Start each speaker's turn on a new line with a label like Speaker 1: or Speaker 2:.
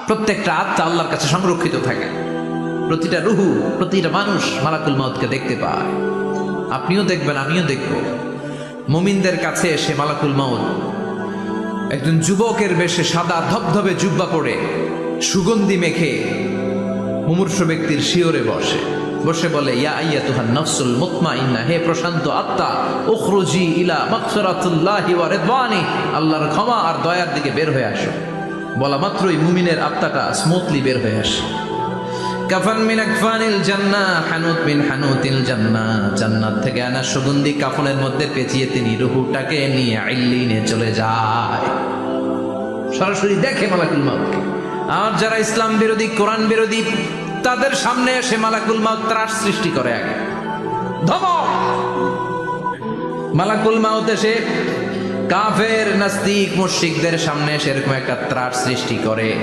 Speaker 1: প্রত্যেকটা আত্মা আল্লাহর কাছে সংরক্ষিত থাকে। প্রতিটা রুহু, প্রতিটা মানুষ মালাকুল মাউতকে দেখতে পায়। আপনিও দেখবেন, আমিও দেখব। মুমিনদের কাছে এসে মালাকুল মাউত একজন যুবকের বেশে সাদা ধবধবে জুব্বা পরে সুগন্ধি মেখে মুমূর্ষু ব্যক্তির শিওরে বসে বসে বলে, ইয়া আইয়াতুহান নাফসুল মুতমাইন্না, হে প্রশান্ত আত্মা, উখরুজি ইলা মাগফিরাতুল্লাহি ওয়া রিদওয়ানি, আল্লাহর ক্ষমা আর দয়ার দিকে বের হয়ে আসো। বলা মাত্রই মুমিনের আত্মাটা স্মুথলি বের হয়ে আসে। কাফান মিন আকফানিল জান্নাহ, হানুত মিন হানুতিল জান্নাহ, জান্নাত থেকে আনা সুগন্ধি কাফনের মধ্যে পেঁচিয়ে তিনি রূহটাকে নিয়ে ইল্লিনে চলে যায়। সরাসরি দেখে মালাকুল মাউতকে। আর যারা ইসলাম বিরোধী, কোরআন বিরোধী, তাদের সামনে এসে মালাকুল মাউত ত্রাস সৃষ্টি করে। আগে ধমক! মালাকুল মাউত এসে কাফের, নাস্তিক, মুশরিকদের সামনে এসে এরকম একটা ত্রাস সৃষ্টি করে।